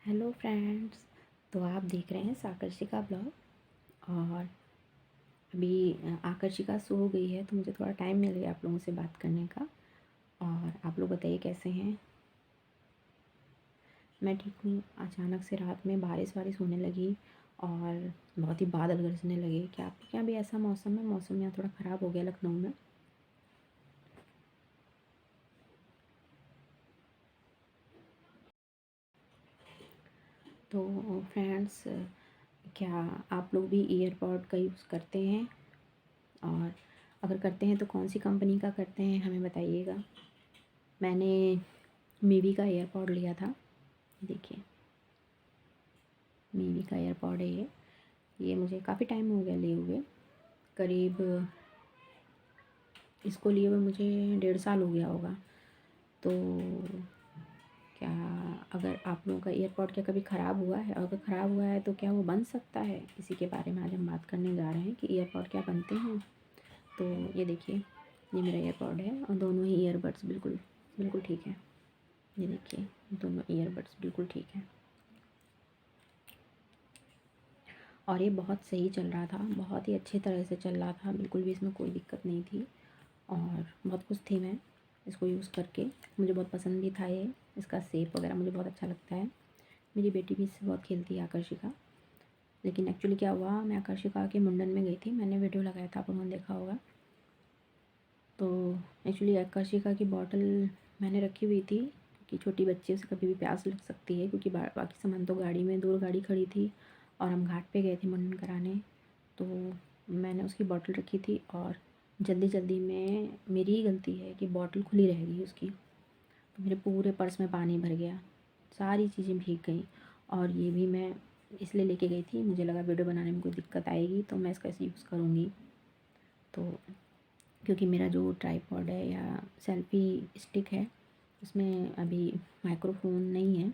Hello friends. तो आप देख रहे हैं आकर्षिका ब्लॉग। और अभी आकर्षिका सो हो गई है तो मुझे थोड़ा टाइम मिल गया आप लोगों से बात करने का। और आप लोग बताइए कैसे हैं। मैं ठीक हूँ। अचानक से रात में बारिश वारिश होने लगी और बहुत ही बादल गरजने लगे। क्या आपके यहाँ भी ऐसा मौसम है? मौसम यहाँ थोड़ा ख़राब हो गया लखनऊ में। तो फ्रेंड्स, क्या आप लोग भी ईयरपॉड का यूज़ करते हैं? और अगर करते हैं तो कौन सी कंपनी का करते हैं हमें बताइएगा। मैंने मीवी का एयरपॉड लिया था। देखिए, मीवी का एयरपॉड है ये मुझे काफ़ी टाइम हो गया लिए हुए। करीब इसको लिए हुए मुझे 1.5 साल हो गया होगा। तो क्या, अगर आप लोगों का एयरपॉड क्या कभी ख़राब हुआ है? अगर ख़राब हुआ है तो क्या वो बन सकता है? इसी के बारे में आज हम बात करने जा रहे हैं कि एयरपॉड क्या बनते हैं। तो ये देखिए, ये मेरा एयरपॉड है और दोनों ही ईयरबड्स बिल्कुल बिल्कुल ठीक है। ये देखिए, दोनों ईयरबड्स बिल्कुल ठीक है और ये बहुत सही चल रहा था, बहुत ही अच्छी तरह से चल रहा था, बिल्कुल भी इसमें कोई दिक्कत नहीं थी। और बहुत खुश थी मैं इसको यूज़ करके। मुझे बहुत पसंद भी था ये, इसका शेप वगैरह मुझे बहुत अच्छा लगता है। मेरी बेटी भी इससे बहुत खेलती है, आकर्षिका। लेकिन एक्चुअली क्या हुआ, मैं आकर्षिका के मुंडन में गई थी, मैंने वीडियो लगाया था, आप उन्होंने देखा होगा। तो एक्चुअली आकर्षिका की बॉटल मैंने रखी हुई थी कि छोटी बच्ची, उसे कभी भी प्यास लग सकती है, क्योंकि बाकी सामान तो गाड़ी में, दूर गाड़ी खड़ी थी और हम घाट पे गए थे मुंडन कराने। तो मैंने उसकी बॉटल रखी थी और जल्दी जल्दी में मेरी ही गलती है कि बॉटल खुली रह गई उसकी। तो मेरे पूरे पर्स में पानी भर गया, सारी चीज़ें भीग गई। और ये भी मैं इसलिए लेके गई थी, मुझे लगा वीडियो बनाने में कोई दिक्कत आएगी तो मैं इसका ऐसे यूज़ करूँगी। तो क्योंकि मेरा जो ट्राइपॉड है या सेल्फ़ी स्टिक है उसमें अभी माइक्रोफोन नहीं है,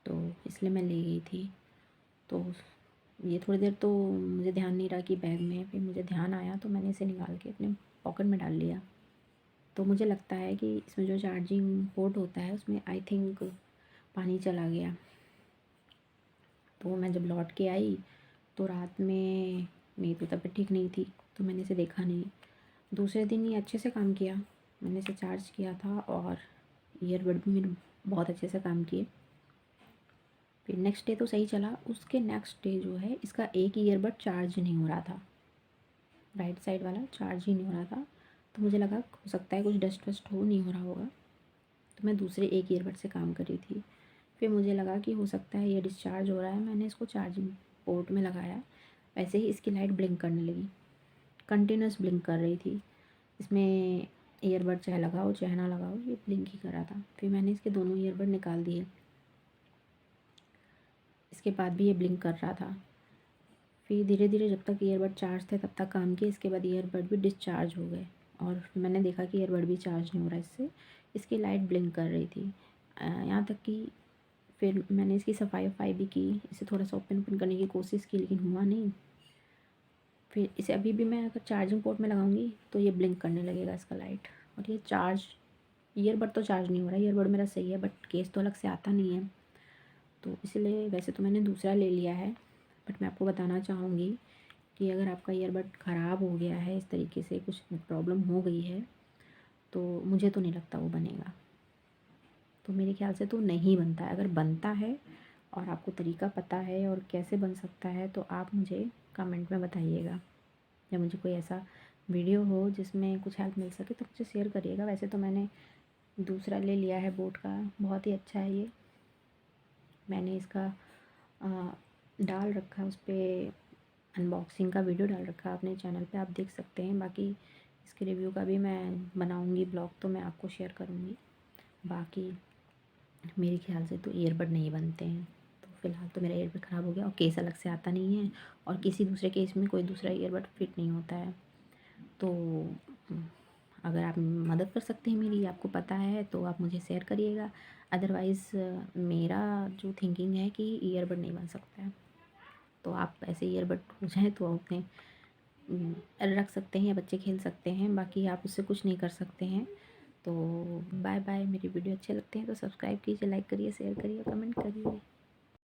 तो इसलिए मैं ले गई थी। तो ये थोड़ी देर तो मुझे ध्यान नहीं रहा कि बैग में, फिर मुझे ध्यान आया तो मैंने इसे निकाल के अपने पॉकेट में डाल लिया। तो मुझे लगता है कि इसमें जो चार्जिंग पोर्ट होता है उसमें आई थिंक पानी चला गया। तो मैं जब लौट के आई तो रात में मेरी तो तबीयत ठीक नहीं थी, तो मैंने इसे देखा नहीं। दूसरे दिन ये अच्छे से काम किया, मैंने इसे चार्ज किया था और ईयरबड भी मेरे बहुत अच्छे से काम किए। फिर नेक्स्ट डे तो सही चला, उसके नेक्स्ट डे जो है इसका एक ईयरबड चार्ज नहीं हो रहा था, राइट साइड वाला चार्ज ही नहीं हो रहा था। तो मुझे लगा हो सकता है कुछ डस्ट वस्ट हो, नहीं हो रहा होगा। तो मैं दूसरे एक ईयरबड से काम कर रही थी। फिर मुझे लगा कि हो सकता है ये डिस्चार्ज हो रहा है, मैंने इसको चार्जिंग पोर्ट में लगाया। वैसे ही इसकी लाइट ब्लिंक करने लगी, कंटिन्यूस ब्लिंक कर रही थी। इसमें ईयरबड चाहे लगाओ चाहे ना लगाओ, ये ब्लिंक ही कर रहा था। फिर मैंने इसके दोनों ईयरबड निकाल दिए, इसके बाद भी ये ब्लिंक कर रहा था। फिर धीरे धीरे जब तक ईयरबड चार्ज थे तब तक काम किए, इसके बाद ईयरबड भी डिस्चार्ज हो गए और मैंने देखा कि ईयरबड भी चार्ज नहीं हो रहा इससे, इसकी लाइट ब्लिंक कर रही थी। यहाँ तक कि फिर मैंने इसकी सफाई वफाई भी की, इसे थोड़ा सा ओपन ओपन करने की कोशिश की लेकिन हुआ नहीं। फिर इसे अभी भी मैं अगर चार्जिंग पोर्ट में लगाऊंगी तो ये ब्लिंक करने लगेगा इसका लाइट। और ये चार्ज, ईयरबड तो चार्ज नहीं हो रहा, ईयरबड मेरा सही है बट केस तो अलग से आता नहीं है। तो इसलिए वैसे तो मैंने दूसरा ले लिया है, बट मैं आपको बताना चाहूँगी कि अगर आपका ईयरबड ख़राब हो गया है, इस तरीके से कुछ प्रॉब्लम हो गई है, तो मुझे तो नहीं लगता वो बनेगा। तो मेरे ख्याल से तो नहीं बनता है। अगर बनता है और आपको तरीका पता है और कैसे बन सकता है तो आप मुझे कमेंट में बताइएगा, या मुझे कोई ऐसा वीडियो हो जिसमें कुछ हेल्प मिल सके तो मुझे शेयर करिएगा। वैसे तो मैंने दूसरा ले लिया है बोट का, बहुत ही अच्छा है ये। मैंने इसका डाल रखा, उस पर अनबॉक्सिंग का वीडियो डाल रखा है अपने चैनल पे, आप देख सकते हैं। बाकी इसके रिव्यू का भी मैं बनाऊंगी ब्लॉग, तो मैं आपको शेयर करूंगी। बाकी मेरे ख्याल से तो ईयरबड नहीं बनते हैं। तो फ़िलहाल तो मेरा ईयरबड ख़राब हो गया और केस अलग से आता नहीं है, और किसी दूसरे केस में कोई दूसरा ईयरबड फिट नहीं होता है। तो अगर आप मदद कर सकते हैं मेरी, आपको पता है तो आप मुझे शेयर करिएगा। अदरवाइज़ मेरा जो थिंकिंग है कि ईयरबड नहीं बन सकता है। तो आप ऐसे ईयरबड हो जाए तो अपने रख सकते हैं या बच्चे खेल सकते हैं, बाकी आप उससे कुछ नहीं कर सकते हैं। तो बाय बाय। मेरी वीडियो अच्छे लगते हैं तो सब्सक्राइब कीजिए, लाइक करिए, शेयर करिए, कमेंट करिए।